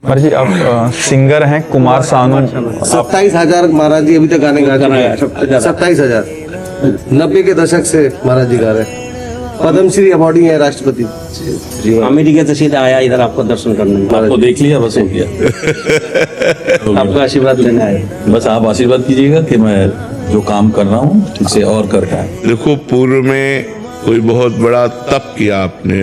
महाराज जी आप सिंगर हैं कुमार सानू। 27,000 महाराज जी अभी तक गाने गा चुके हैं। 27,000 90 के दशक से महाराज जी गा रहे हैं। पद्मश्री अवार्डी है राष्ट्रपति। अमेरिका से सीधा आया इधर आपको दर्शन करने। आपको देख लिया, बस हो गया। आपका आशीर्वाद लेना है। बस आप आशीर्वाद कीजिएगा कि मैं जो काम कर रहा हूँ ठीक से और कर पाए। देखो, पूर्व में कोई बहुत बड़ा तप किया आपने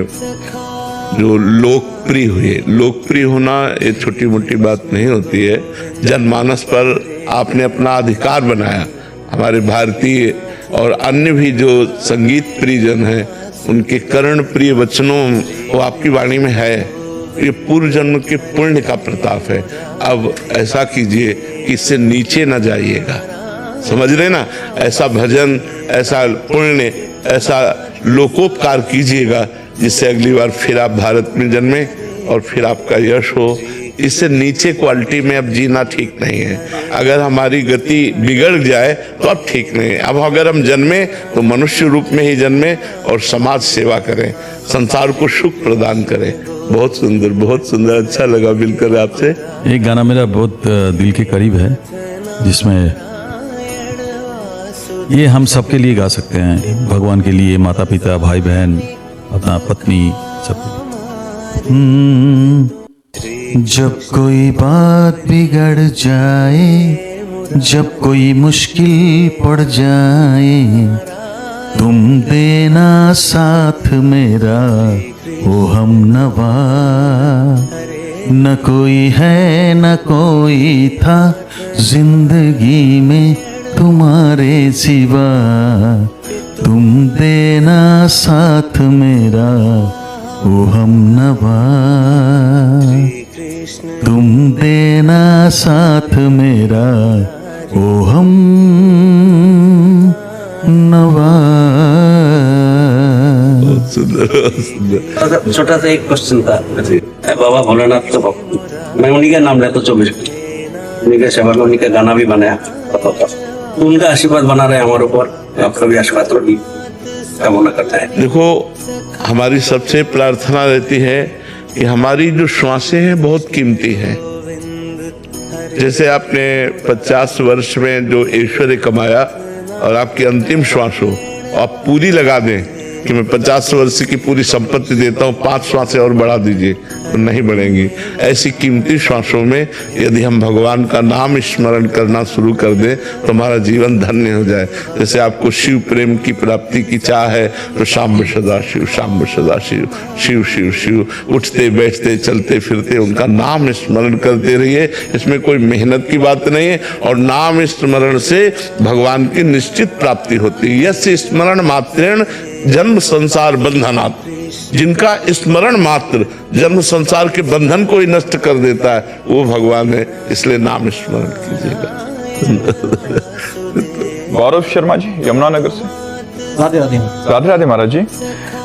जो लोकप्रिय हुए। लोकप्रिय होना ये छोटी मोटी बात नहीं होती है। जनमानस पर आपने अपना अधिकार बनाया। हमारे भारतीय और अन्य भी जो संगीत प्रियजन हैं उनके कर्ण प्रिय वचनों वो आपकी वाणी में है। ये पूर्व जन्म के पुण्य का प्रताप है। अब ऐसा कीजिए कि इससे नीचे न जाइएगा, समझ रहे ना। ऐसा भजन, ऐसा पुण्य, ऐसा लोकोपकार कीजिएगा जिससे अगली बार फिर आप भारत में जन्मे और फिर आपका यश हो। इससे नीचे क्वालिटी में अब जीना ठीक नहीं है। अगर हमारी गति बिगड़ जाए तो अब ठीक नहीं है। अब अगर हम जन्मे तो मनुष्य रूप में ही जन्मे और समाज सेवा करें, संसार को सुख प्रदान करें। बहुत सुंदर, बहुत सुंदर। अच्छा लगा मिलकर आपसे। एक गाना मेरा बहुत दिल के करीब है जिसमें ये हम सबके लिए गा सकते हैं, भगवान के लिए, माता पिता, भाई बहन, अपना पत्नी, सब। जब कोई बात बिगड़ जाए, जब कोई मुश्किल पड़ जाए, तुम देना साथ मेरा ओ हम नवा। न कोई है न कोई था जिंदगी में तुम्हारे सिवा, तुम देना साथ मेरा ओ हम नवा, तुम देना साथ मेरा ओ हम नवा। छोटा सा एक क्वेश्चन था। बाबा भोलेनाथ तो मैं उन्हीं का नाम लेता 24, उन्हीं का सेवा में, उन्हीं का गाना भी बनाया। तो उनका आशीर्वाद बना रहे हमारे ऊपर। आपका भी आशीर्वाद थोड़ी कामना करता है। देखो, हमारी सबसे प्रार्थना रहती है कि हमारी जो श्वासें हैं बहुत कीमती हैं। जैसे आपने 50 वर्ष में जो ऐश्वर्य कमाया और आपकी अंतिम श्वास हो, आप पूरी लगा दें कि मैं 50 वर्ष की पूरी संपत्ति देता हूँ, 5 श्वासें और बढ़ा दीजिए, तो नहीं बढ़ेंगी। ऐसी कीमती श्वासों में यदि हम भगवान का नाम स्मरण करना शुरू कर दें तो हमारा जीवन धन्य हो जाए। जैसे आपको शिव प्रेम की प्राप्ति की चाह है तो शाम सदा शिव, शाम सदा शिव, शिव शिव शिव, उठते बैठते चलते फिरते उनका नाम स्मरण करते रहिए। इसमें कोई मेहनत की बात नहीं है और नाम स्मरण से भगवान की निश्चित प्राप्ति होती है। यस्य स्मरण मात्रेण जन्म संसार बंधनात्। जिनका स्मरण मात्र जन्म संसार के बंधन को ही नष्ट कर देता है वो भगवान है। इसलिए नाम स्मरण कीजिएगा। गौरव शर्मा जी यमुनानगर से। राधे राधे। राधे राधे महाराज जी।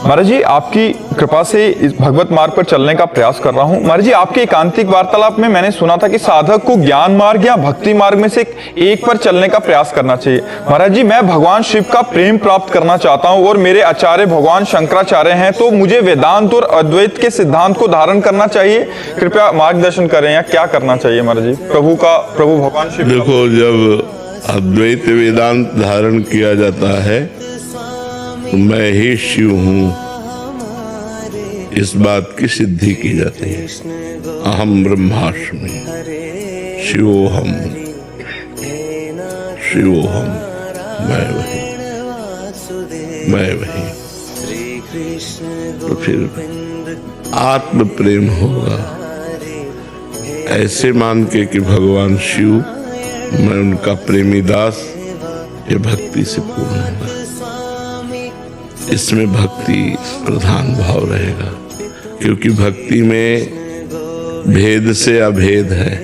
महाराज जी आपकी कृपा से इस भगवत मार्ग पर चलने का प्रयास कर रहा हूँ। महाराज जी आपके एकांतिक वार्तालाप में मैंने सुना था कि साधक को ज्ञान मार्ग या भक्ति मार्ग में से एक पर चलने का प्रयास करना चाहिए। महाराज जी मैं भगवान शिव का प्रेम प्राप्त करना चाहता हूँ और मेरे आचार्य भगवान शंकराचार्य हैं, तो मुझे वेदांत और अद्वैत के सिद्धांत को धारण करना चाहिए। कृपया मार्गदर्शन करें, या क्या करना चाहिए महाराज जी? प्रभु भगवान शिव। देखो, जब अद्वैत वेदांत धारण किया जाता है तो मैं ही शिव हूँ, इस बात की सिद्धि की जाती है। अहम ब्रह्मास्मि शिवोहम, शिवोहम, मैं वही, मैं वही। तो फिर आत्म प्रेम होगा, ऐसे मान के कि भगवान शिव, मैं उनका प्रेमी दास, ये भक्ति से पूर्ण होगा। इसमें भक्ति प्रधान भाव रहेगा, क्योंकि भक्ति में भेद से अभेद है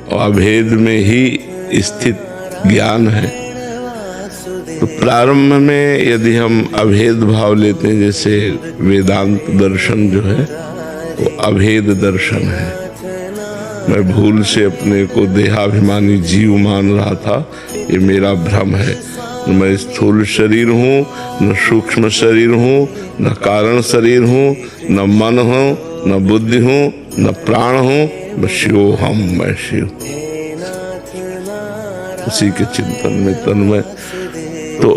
और अभेद में ही स्थित ज्ञान है। तो प्रारंभ में यदि हम अभेद भाव लेते हैं, जैसे वेदांत दर्शन जो है वो अभेद दर्शन है। मैं भूल से अपने को देहाभिमानी जीव मान रहा था, ये मेरा भ्रम है। मैं स्थूल शरीर हूँ, न सूक्ष्म शरीर हूँ, न कारण शरीर हूँ, न मन हूँ, न बुद्धि हूँ न प्राण हूँ, बस शिवोहम, मैं शिव। उसी के चिंतन में तन्मय। तो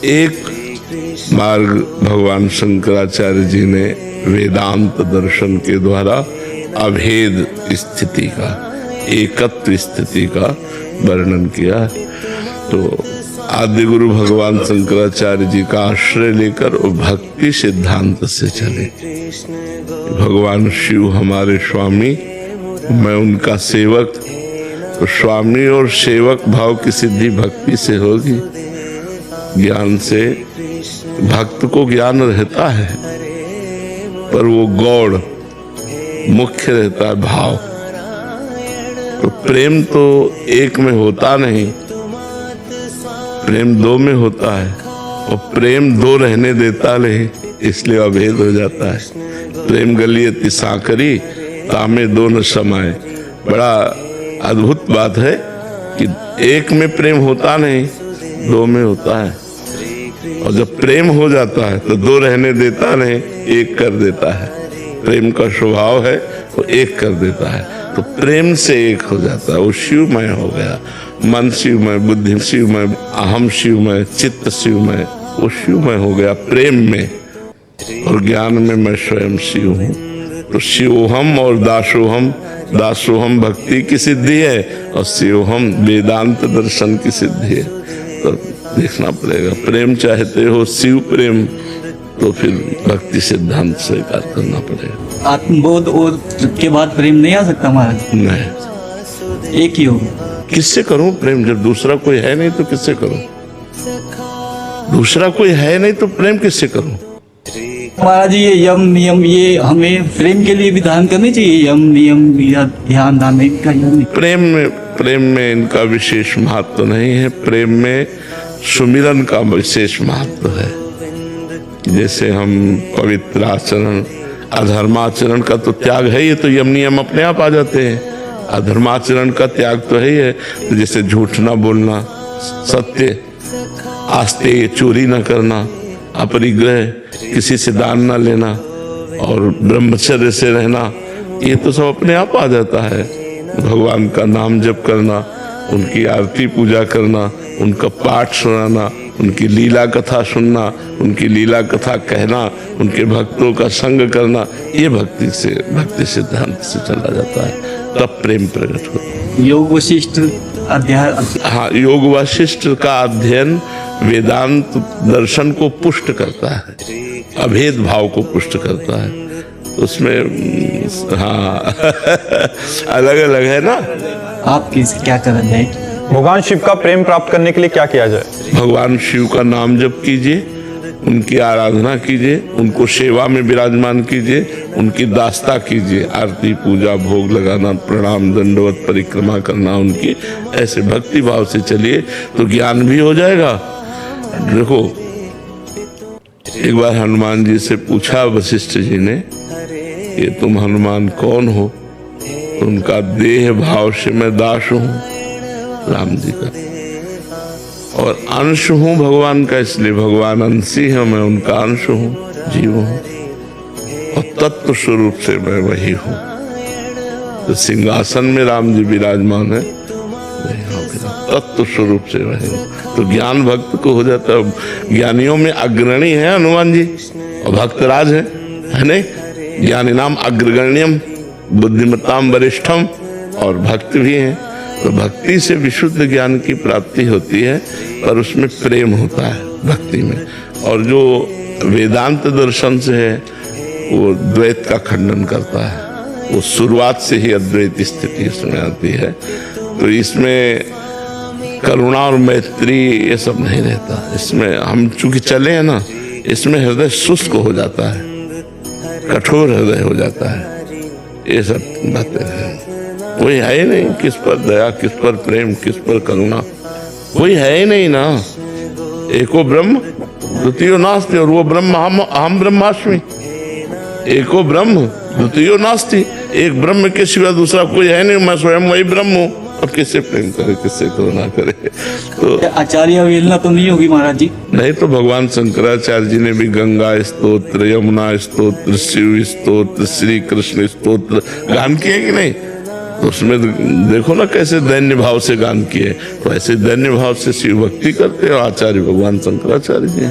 एक मार्ग भगवान शंकराचार्य जी ने वेदांत दर्शन के द्वारा अभेद स्थिति का, एकत्व स्थिति का वर्णन किया। तो आदि गुरु भगवान शंकराचार्य जी का आश्रय लेकर वो भक्ति सिद्धांत से चले। भगवान शिव हमारे स्वामी, मैं उनका सेवक। तो स्वामी और सेवक भाव की सिद्धि भक्ति से होगी। ज्ञान से भक्त को ज्ञान रहता है, पर वो गौड़ मुख्य रहता है भाव। तो प्रेम तो एक में होता नहीं, प्रेम दो में होता है, और प्रेम दो रहने देता नहीं, इसलिए अभेद हो जाता है। प्रेम गलियति साकरी तामे दो न समाए। बड़ा अद्भुत बात है कि एक में प्रेम होता नहीं, दो में होता है। और जब प्रेम हो जाता है तो दो रहने देता नहीं, एक कर देता है। प्रेम का स्वभाव है वो एक कर देता है। तो प्रेम से एक हो जाता है, वो शिवमय हो गया। मन शिवमय, बुद्धि शिवमय, अहम शिवमय, चित्त शिवमय, वो शिवमय हो गया प्रेम में। और ज्ञान में मैं स्वयं शिव हूँ। तो शिवोहम और दासोहम, दासोहम भक्ति की सिद्धि है और शिवोहम वेदांत दर्शन की सिद्धि है। तो देखना पड़ेगा, प्रेम चाहते हो शिव प्रेम, तो फिर भक्ति सिद्धांत स्वीकार करना पड़ेगा। आत्मबोध और के बाद प्रेम नहीं आ सकता महाराज? नहीं, एक ही होगा। किससे करूं प्रेम जब दूसरा कोई है नहीं? तो किससे करूं? दूसरा कोई है नहीं तो प्रेम किससे करूं? महाराज ये यम नियम, ये हमें प्रेम के लिए विधान करनी चाहिए। यम नियम या ध्यान धारणा का यम। प्रेम में इनका विशेष महत्व नहीं है। प्रेम में सुमिरन का विशेष महत्व है। जैसे हम पवित्र आचरण, अधर्माचरण का तो त्याग है, ये तो यम नियम अपने आप आ जाते हैं। अधर्माचरण का त्याग तो है ही है। तो जैसे झूठ ना बोलना, सत्य, आस्ते, चोरी ना करना, अपरिग्रह, किसी से दान ना लेना और ब्रह्मचर्य से रहना, ये तो सब अपने आप आ जाता है। भगवान का नाम जप करना, उनकी आरती पूजा करना, उनका पाठ सुनाना, उनकी लीला कथा सुनना, उनकी लीला कथा कहना, उनके भक्तों का संग करना, ये भक्ति से, भक्ति सिद्धांत से चला जाता है। तब प्रेम प्रकट होता है। योग वशिष्ठ अध्याय, हाँ, योग वशिष्ठ का अध्ययन वेदांत दर्शन को पुष्ट करता है, अभेद भाव को पुष्ट करता है। उसमें हाँ अलग अलग है ना। आप क्या करा जाए? भगवान शिव का प्रेम प्राप्त करने के लिए क्या किया जाए? भगवान शिव का नाम जप कीजिए, उनकी आराधना कीजिए, उनको सेवा में विराजमान कीजिए, उनकी दास्ता कीजिए, आरती पूजा भोग लगाना, प्रणाम दंडवत परिक्रमा करना उनकी, ऐसे भक्ति भाव से चलिए तो ज्ञान भी हो जाएगा। देखो, एक बार हनुमान जी से पूछा वशिष्ठ जी ने कि तुम हनुमान कौन हो? तो उनका देह भाव से मैं दास हूँ राम जी का, और अंश हूँ भगवान का, इसलिए भगवान अंशी है, मैं उनका अंश हूँ, जीव हूँ, और तत्व स्वरूप से मैं वही हूँ। तो सिंहासन में राम जी विराजमान है, तत्व स्वरूप से वही हूँ। तो ज्ञान भक्त को हो जाता है। ज्ञानियों में अग्रणी है हनुमान जी और भक्तराज है नहीं? ज्ञानी नाम अग्रगण्यम बुद्धिमताम वरिष्ठम, और भक्त भी हैं। तो भक्ति से विशुद्ध ज्ञान की प्राप्ति होती है, पर उसमें प्रेम होता है भक्ति में। और जो वेदांत दर्शन से है वो द्वैत का खंडन करता है, वो शुरुआत से ही अद्वैत स्थिति इसमें आती है। तो इसमें करुणा और मैत्री ये सब नहीं रहता। इसमें हम चूंकि चले हैं ना, इसमें हृदय शुष्क हो जाता है, कठोर हृदय हो जाता है, ये सब बातें हैं। कोई है ही नहीं, किस पर दया, किस पर प्रेम, किस पर करुणा, कोई है ही नहीं ना। एको ब्रह्म द्वितीयो नास्ति, और वो ब्रह्म हम ब्रह्मास्मि। एको ब्रह्म द्वितीयो नास्ति, एक ब्रह्म के सिवा दूसरा कोई है नहीं, मैं स्वयं वही ब्रह्म हूँ। अब किससे प्रेम करे, किससे करुणा करे। तो आचार्य अवहेलना तो नहीं होगी महाराज जी? नहीं तो भगवान शंकराचार्य जी ने भी गंगा स्तोत्र, यमुना स्तोत्र, शिव स्तोत्र, श्री कृष्ण स्तोत्र गान किए कि नहीं? तो उसमें देखो ना कैसे दैन्य भाव से गान किए। तो ऐसे दैन्य भाव से शिव भक्ति करते हैं आचार्य भगवान शंकराचार्य जी।